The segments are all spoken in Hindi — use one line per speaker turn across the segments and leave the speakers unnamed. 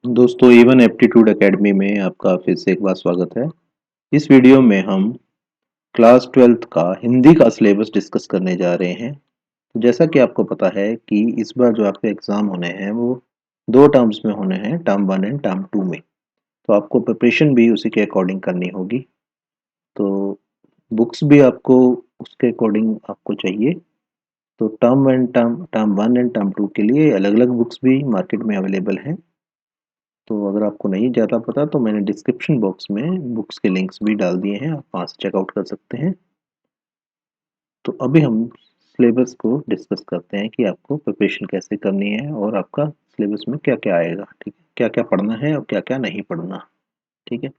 दोस्तों इवन एप्टीट्यूड एकेडमी में आपका फिर से एक बार स्वागत है। इस वीडियो में हम क्लास 12th का हिंदी का सिलेबस डिस्कस करने जा रहे हैं। तो जैसा कि आपको पता है कि इस बार जो आपके एग्ज़ाम होने हैं वो 2 टर्म्स में होने हैं, टर्म 1 एंड टर्म 2 में। तो आपको प्रिपरेशन भी उसी के अकॉर्डिंग करनी होगी। तो बुक्स भी आपको उसके अकॉर्डिंग आपको चाहिए। तो टर्म 1 एंड टर्म 2 के लिए अलग-अलग बुक्स भी मार्केट में अवेलेबल हैं। तो अगर आपको नहीं ज़्यादा पता तो मैंने डिस्क्रिप्शन बॉक्स में बुक्स के लिंक्स भी डाल दिए हैं, आप वहाँ से चेकआउट कर सकते हैं। तो अभी हम सिलेबस को डिस्कस करते हैं कि आपको प्रिपरेशन कैसे करनी है और आपका सिलेबस में क्या-क्या आएगा, ठीक है? क्या-क्या पढ़ना है और क्या-क्या नहीं पढ़ना, ठीक है?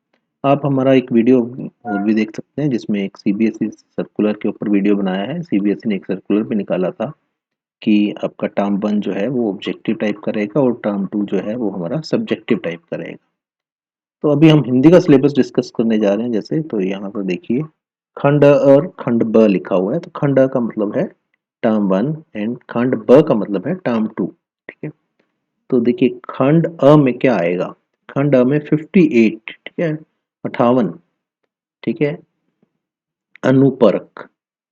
आप हमारा एक वीडियो और भी देख सकते हैं जिसमें एक सीबीएसई सर्कुलर के ऊपर वीडियो बनाया है। सीबीएसई ने एक सर्कुलर भी निकाला था कि आपका टर्म 1 जो है वो ऑब्जेक्टिव टाइप का रहेगा और टर्म 2 जो है वो हमारा सब्जेक्टिव टाइप का रहेगा। तो अभी हम हिंदी का सिलेबस डिस्कस करने जा रहे हैं जैसे तो यहाँ पर देखिए खंड अ और खंड ब लिखा हुआ है। तो खंड अ का मतलब है टर्म 1 एंड खंड ब का मतलब है टर्म 2, ठीक है। तो देखिए खंड अ में क्या आएगा। खंड अ में 58, ठीक है, 58, ठीक है, अनुपरक,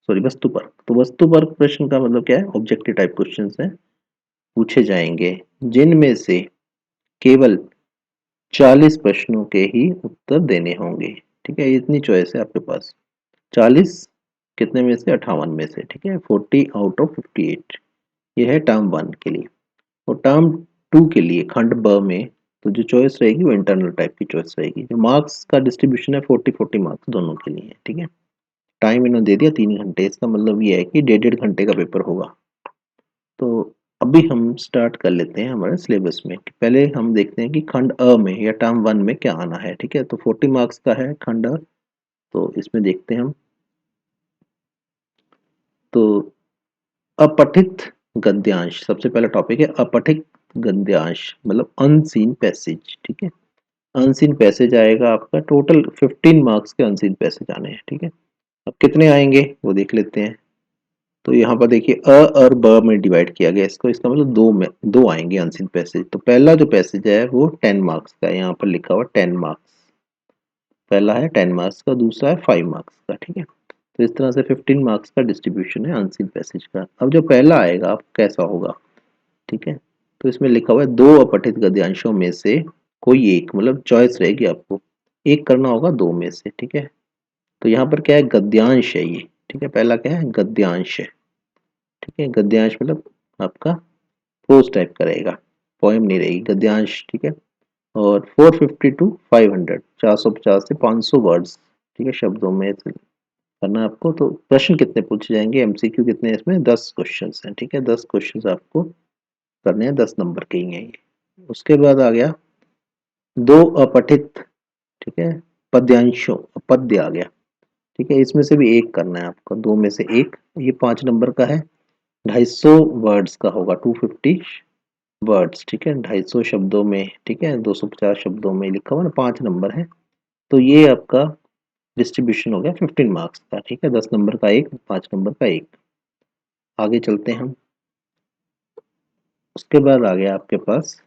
सॉरी वस्तुपरक। तो वस्तुपरक प्रश्न का मतलब क्या है, ऑब्जेक्टिव टाइप क्वेश्चन है, पूछे जाएंगे जिनमें से केवल 40 प्रश्नों के ही उत्तर देने होंगे, ठीक है। इतनी चॉइस है आपके पास, 40 कितने में से, 58 में से, ठीक है, 40 आउट ऑफ 58। ये है टर्म 1 के लिए। और टर्म 2 के लिए खंड ब में तो जो चॉइस रहेगी वो इंटरनल टाइप की चॉइस रहेगी। जो मार्क्स का डिस्ट्रीब्यूशन है 40-40 मार्क्स दोनों के लिए है, ठीक है। टाइम इन्होंने दे दिया 3 घंटे, इसका मतलब ये है कि 1.5 घंटे का पेपर होगा। तो अभी हम स्टार्ट कर लेते हैं हमारे सिलेबस में। पहले हम देखते हैं कि खंड अ में या टर्म 1 में क्या आना है, ठीक है। तो 40 मार्क्स का है खंड अ। तो इसमें देखते हैं हम। तो अपठित गद्यांश सबसे पहला टॉपिक है। अपठित गद्यांश मतलब अनसीन पैसेज, ठीक है। अनसीन पैसेज आएगा आपका, टोटल 15 मार्क्स के अनसीन पैसेज आने हैं, ठीक है। अब कितने आएंगे वो देख लेते हैं। तो यहाँ पर देखिए अ और ब में डिवाइड किया गया इसको, इसका मतलब दो आएंगे अनसीन पैसेज। तो पहला जो पैसेज है वो 10 मार्क्स का है, यहाँ पर लिखा हुआ 10 मार्क्स। पहला है 10 मार्क्स का, दूसरा है 5 मार्क्स का, ठीक है। तो इस तरह से 15 मार्क्स का डिस्ट्रीब्यूशन है अनसीन पैसेज का। अब जो पहला आएगा आप कैसा होगा, ठीक है। तो इसमें लिखा हुआ है दो अपठित गद्यांशों में से कोई एक, मतलब चॉइस रहेगी आपको, एक करना होगा दो में से, ठीक है। तो यहाँ पर क्या है, गद्यांश है ये, ठीक है। पहला क्या है, गद्यांश है, ठीक है। गद्यांश मतलब आपका प्रोज टाइप का रहेगा, पोएम नहीं रहेगी, गद्यांश, ठीक है। और 450 टू 500, 450 से 500 वर्ड्स, ठीक है, शब्दों में से करना है आपको। तो प्रश्न कितने पूछे जाएंगे, एमसीक्यू कितने हैं इसमें, 10 क्वेश्चन हैं, ठीक है। 10 क्वेश्चन आपको करने हैं, 10 नंबर के ही हैं ये। उसके बाद आ गया दो अपठित, ठीक है, पद्यांशों, पद्य आ गया, ठीक है। इसमें से भी एक करना है आपको, दो में से एक। ये 5 नंबर का है, 250 वर्ड्स का होगा, 250 वर्ड्स, ठीक है, 250 शब्दों में, ठीक है, 250 शब्दों में लिखा हुआ ना, 5 नंबर है। तो ये आपका डिस्ट्रीब्यूशन हो गया 15 मार्क्स का, ठीक है। 10 नंबर का एक, 5 नंबर का एक। आगे चलते हैं हम। उसके बाद आ गया आपके पास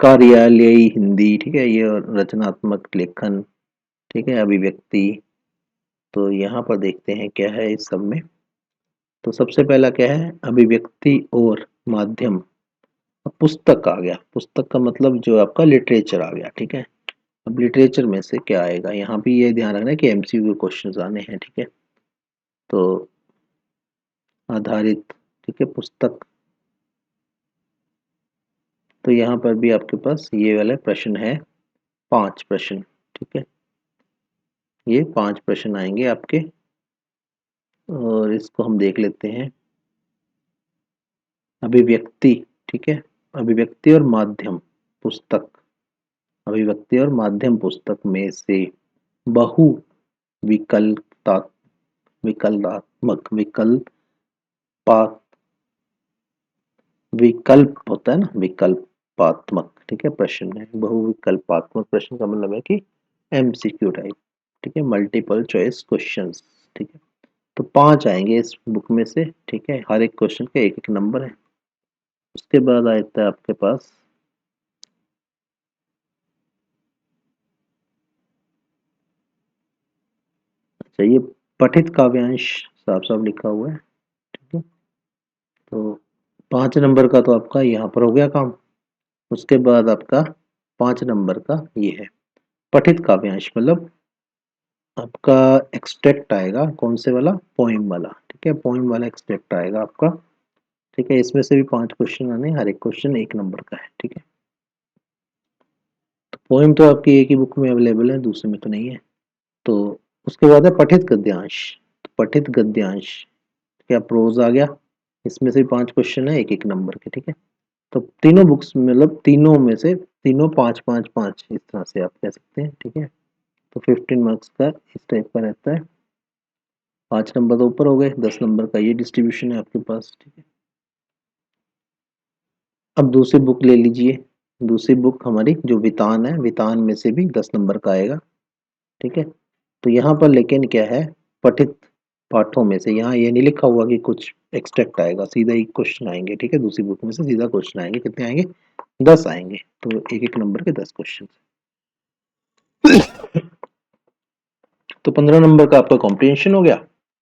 कार्यालयी हिंदी, ठीक है, ये रचनात्मक लेखन, ठीक है, अभिव्यक्ति। तो यहाँ पर देखते हैं क्या है इस सब में। तो सबसे पहला क्या है, अभिव्यक्ति और माध्यम। अब पुस्तक आ गया, पुस्तक का मतलब जो आपका लिटरेचर आ गया, ठीक है। अब लिटरेचर में से क्या आएगा, यहाँ भी ये ध्यान रखना है कि एमसीक्यू के क्वेश्चंस आने हैं, ठीक है। तो आधारित, ठीक है, पुस्तक। तो यहाँ पर भी आपके पास ये वाला प्रश्न है, 5 प्रश्न, ठीक है। ये 5 प्रश्न आएंगे आपके। और इसको हम देख लेते हैं। अभिव्यक्ति, ठीक है, अभिव्यक्ति और माध्यम पुस्तक, अभिव्यक्ति और माध्यम पुस्तक में से बहु विकल्पता, विकल्पात्मक, विकल्प होता है ना, विकल्पात्मक, ठीक है, प्रश्न है। बहुविकल्पात्मक प्रश्न का मतलब है कि एमसीक्यू टाइप, ठीक है, मल्टीपल चॉइस क्वेश्चंस, ठीक है। तो 5 आएंगे इस बुक में से, ठीक है। हर एक क्वेश्चन का एक एक नंबर है। उसके बाद आता है आपके पास चाहिए पठित काव्यांश साफ साफ लिखा हुआ है, ठीक है। तो 5 नंबर का तो आपका यहाँ पर हो गया काम। उसके बाद आपका 5 नंबर का ये है पठित काव्यांश, मतलब आपका एक्सट्रैक्ट आएगा कौन से वाला, पोइम वाला, ठीक है, पोइम वाला एक्सट्रैक्ट आएगा आपका, ठीक है। इसमें से भी 5 क्वेश्चन आने, हर एक क्वेश्चन 1 नंबर का है, ठीक है। तो पोइम तो आपकी एक ही बुक में अवेलेबल है, दूसरे में तो नहीं है। तो उसके बाद है पठित गद्यांश। तो पठित गद्यांश क्या प्रोज आ गया, इसमें से 5 क्वेश्चन है, 1 1 नंबर के, ठीक है। तो तीनों बुक्स मतलब तीनों में से तीनों 5 5 5 इस तरह से आप कह सकते हैं, ठीक है। तो 15 मार्क्स का इस टाइप का रहता है। 5 नंबर तो ऊपर हो गए, 10 नंबर का ये डिस्ट्रीब्यूशन है आपके पास, ठीक है। अब दूसरी बुक ले लीजिए। दूसरी बुक हमारी जो वितान है, वितान में से भी 10 नंबर का आएगा, ठीक है। तो यहाँ पर लेकिन क्या है, पठित पाठों में से यहाँ ये नहीं लिखा हुआ कि कुछ एक्सट्रैक्ट आएगा, सीधा ही क्वेश्चन आएंगे, ठीक है। दूसरी बुक में से सीधा क्वेश्चन आएंगे, कितने आएंगे, 10 आएंगे। तो 1 1 नंबर के 10 क्वेश्चन। तो 15 नंबर का आपका कॉम्प्रिहेंशन हो गया,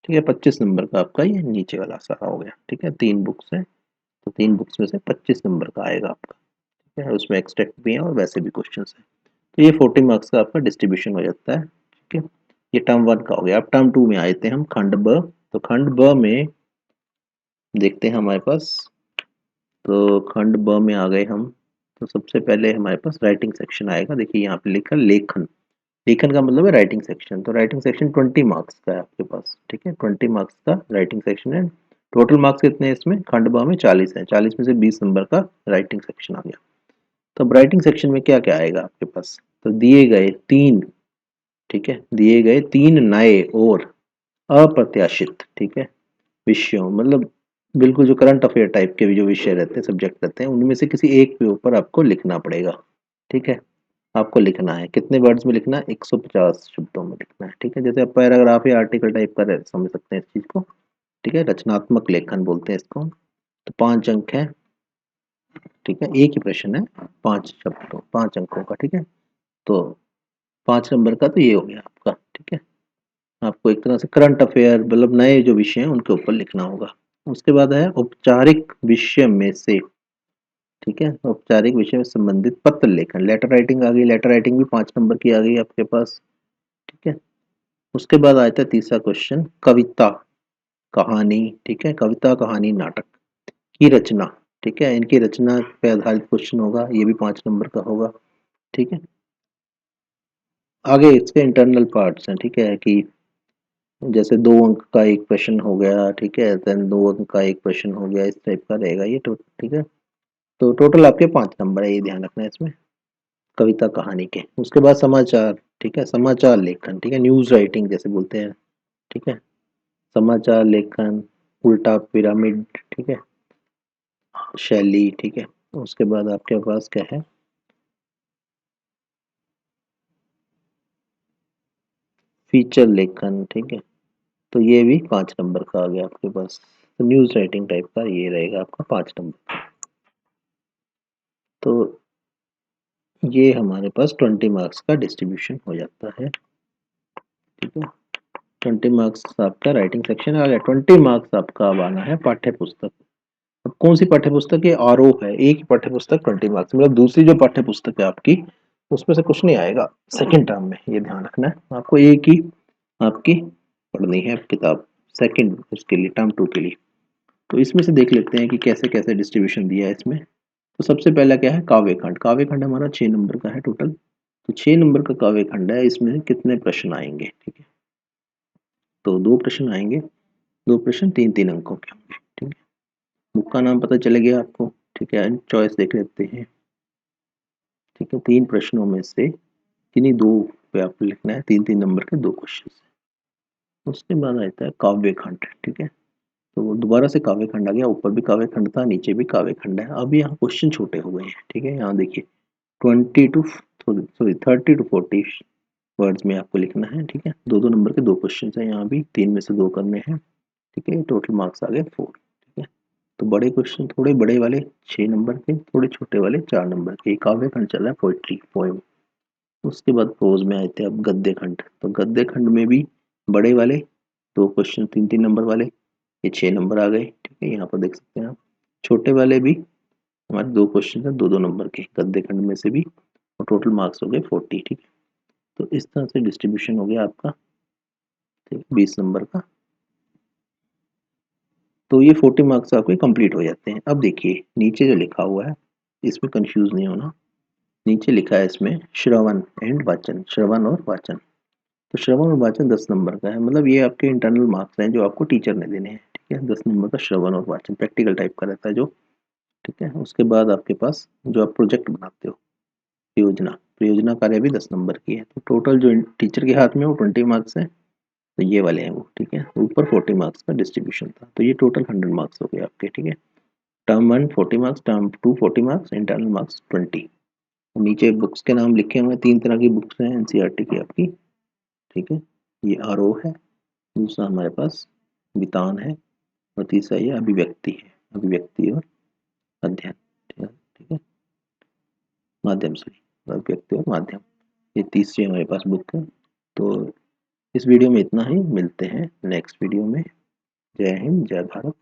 ठीक है। 25 नंबर का आपका ये नीचे वाला सारा हो गया, ठीक है। 3 बुक्स हैं, तो 3 बुक्स में से 25 नंबर का आएगा आपका, ठीक है। उसमें एक्सट्रैक्ट भी है और वैसे भी क्वेश्चन है। तो ये 40 मार्क्स का आपका डिस्ट्रीब्यूशन हो जाता है, ठीक है। ये टर्म 1 का हो गया। अब टर्म 2 में आए थे हम, खंड ब। तो खंड ब में देखते हैं हमारे पास, तो खंड ब में आ गए हम। तो सबसे पहले हमारे पास राइटिंग सेक्शन आएगा। देखिए यहाँ पे लिखा लेखन, लेखन का मतलब है राइटिंग सेक्शन। तो राइटिंग सेक्शन 20 मार्क्स का है आपके पास, ठीक है। 20 मार्क्स का राइटिंग सेक्शन है। टोटल मार्क्स कितने हैं इसमें, खंड ब में 40 है, 40 में से 20 नंबर का राइटिंग सेक्शन आ गया। तो अब राइटिंग सेक्शन में क्या क्या आएगा आपके पास, तो दिए गए 3, ठीक है, दिए गए 3 नए और अप्रत्याशित, ठीक है, विषयों, मतलब बिल्कुल जो करंट अफेयर टाइप के भी जो विषय रहते हैं, सब्जेक्ट रहते हैं, उनमें से किसी एक के ऊपर आपको लिखना पड़ेगा, ठीक है। आपको लिखना है कितने वर्ड्स में लिखना है, 150 शब्दों में लिखना है, ठीक है। जैसे आप पैराग्राफ या आर्टिकल टाइप का समझ सकते हैं इस चीज को, ठीक है। रचनात्मक लेखन बोलते हैं इसको। तो 5 अंक है, ठीक है। एक ही प्रश्न है, 5 शब्दों 5 अंकों का, ठीक है। तो 5 नंबर का तो ये हो गया आपका, ठीक है। आपको एक तरह से करंट अफेयर मतलब नए जो विषय हैं उनके ऊपर लिखना होगा। उसके बाद है औपचारिक विषय में से, ठीक है, औपचारिक विषय में संबंधित पत्र लेखन, लेटर राइटिंग आ गई। लेटर राइटिंग भी 5 नंबर की आ गई आपके पास, ठीक है। उसके बाद आता है तीसरा क्वेश्चन, कविता कहानी, ठीक है, कविता कहानी नाटक की रचना, ठीक है। इनकी रचना पे आधारित क्वेश्चन होगा, ये भी 5 नंबर का होगा, ठीक है। आगे इसके इंटरनल पार्ट्स हैं, ठीक है, कि जैसे 2 अंक का एक प्रश्न हो गया, ठीक है, देन 2 अंक का एक प्रश्न हो गया, इस टाइप का रहेगा ये तो, ठीक है। तो टोटल आपके 5 नंबर है, ये ध्यान रखना है इसमें, कविता कहानी के। उसके बाद समाचार, ठीक है, समाचार लेखन, ठीक है, न्यूज राइटिंग जैसे बोलते हैं, ठीक है, समाचार लेखन, उल्टा पिरामिड, ठीक है, शैली, ठीक है। उसके बाद आपके पास क्या है, फीचर लेखन, ठीक है। तो ये भी 5 नंबर का आ गया आपके पास। तो न्यूज राइटिंग टाइप का ये रहेगा आपका 5 नंबर। तो ये हमारे पास 20 मार्क्स का डिस्ट्रीब्यूशन हो जाता है, ठीक है। 20 मार्क्स आपका राइटिंग सेक्शन आ गया। 20 मार्क्स आपका अब आना है पाठ्य पुस्तक। अब कौन सी पाठ्य पुस्तक है, आरोह है, एक ही पाठ्य पुस्तक 20 मार्क्स, मतलब दूसरी जो पाठ्य पुस्तक है आपकी उसमें से कुछ नहीं आएगा सेकंड टर्म में, ये ध्यान रखना है आपको। एक ही आपकी पढ़नी है किताब सेकंड उसके लिए, टर्म 2 के लिए। तो इसमें से देख लेते हैं कि कैसे कैसे डिस्ट्रीब्यूशन दिया है इसमें। तो सबसे पहला क्या है, काव्य खंड। काव्य खंड हमारा 6 नंबर का है टोटल। तो 6 नंबर का काव्य खंड है, इसमें कितने प्रश्न आएंगे, ठीक है। तो 2 प्रश्न आएंगे, 2 प्रश्न 3 3 अंकों के होंगे, ठीक है। बुक का नाम पता चले गया आपको, ठीक है। चॉइस देख लेते हैं, ठीक है। 3 प्रश्नों में से किन्हीं 2 पे आपको लिखना है, 3 3 नंबर के 2 क्वेश्चन। उसके बाद आता है काव्य खंड, ठीक है। तो दोबारा से काव्य खंड आ गया, ऊपर भी काव्य खंड था, नीचे भी काव्य खंड है। अब यहाँ क्वेश्चन छोटे हो गए हैं, ठीक है। यहाँ देखिए 30 to 40 वर्ड्स में आपको लिखना है, ठीक है। 2 2 नंबर के 2 क्वेश्चन है, यहाँ भी 3 में से 2 करने हैं, ठीक है। टोटल मार्क्स आ गए 4, ठीक है। तो बड़े क्वेश्चन थोड़े बड़े वाले 6 नंबर के, थोड़े छोटे वाले 4 नंबर के। काव्य खंड चल रहा है, पोइट्री पोएम। उसके बाद प्रोज में आए थे अब गद्य खंड। तो गद्य खंड में भी बड़े वाले 2 क्वेश्चन 3-3 नंबर वाले, ये 6 नंबर आ गए, ठीक है, यहाँ पर देख सकते हैं आप। छोटे वाले भी हमारे 2 क्वेश्चन है 2-2 नंबर के, गद्दे खंड में से भी, और टोटल मार्क्स हो गए 40, ठीक है। तो इस तरह से डिस्ट्रीब्यूशन हो गया आपका, ठीक है, 20 नंबर का। तो ये 40 मार्क्स आपके कंप्लीट हो जाते हैं। अब देखिए नीचे जो लिखा हुआ है, इसमें कंफ्यूज नहीं होना। नीचे लिखा है इसमें श्रवण एंड वाचन, श्रवण और वाचन। तो श्रवण और वाचन 10 नंबर का है, मतलब ये आपके इंटरनल मार्क्स हैं जो आपको टीचर ने देने हैं, ठीक है। 10 नंबर का श्रवण और वाचन प्रैक्टिकल टाइप का रहता है जो, ठीक है। उसके बाद आपके पास जो आप प्रोजेक्ट बनाते हो, परियोजना, परियोजना कार्य भी 10 नंबर की है। तो टोटल जो टीचर के हाथ में वो 20 मार्क्स है, तो ये वाले हैं वो, ठीक है। ऊपर 40 मार्क्स का डिस्ट्रीब्यूशन था, तो ये टोटल 100 मार्क्स हो गए आपके, ठीक है। Term 1 40 marks, term 2 40 marks, internal marks 20। नीचे बुक्स के नाम लिखे हुए हैं, 3 तरह की बुक्स हैं एनसीईआरटी की आपकी, ठीक है। ये आरओ है, दूसरा हमारे पास वितान है, और तीसरा ये अभिव्यक्ति है, अभिव्यक्ति और अध्ययन, ठीक है, माध्यम सॉरी, अभिव्यक्ति और माध्यम, ये तीसरी हमारे पास बुक है। तो इस वीडियो में इतना ही, मिलते हैं नेक्स्ट वीडियो में। जय हिंद, जय भारत।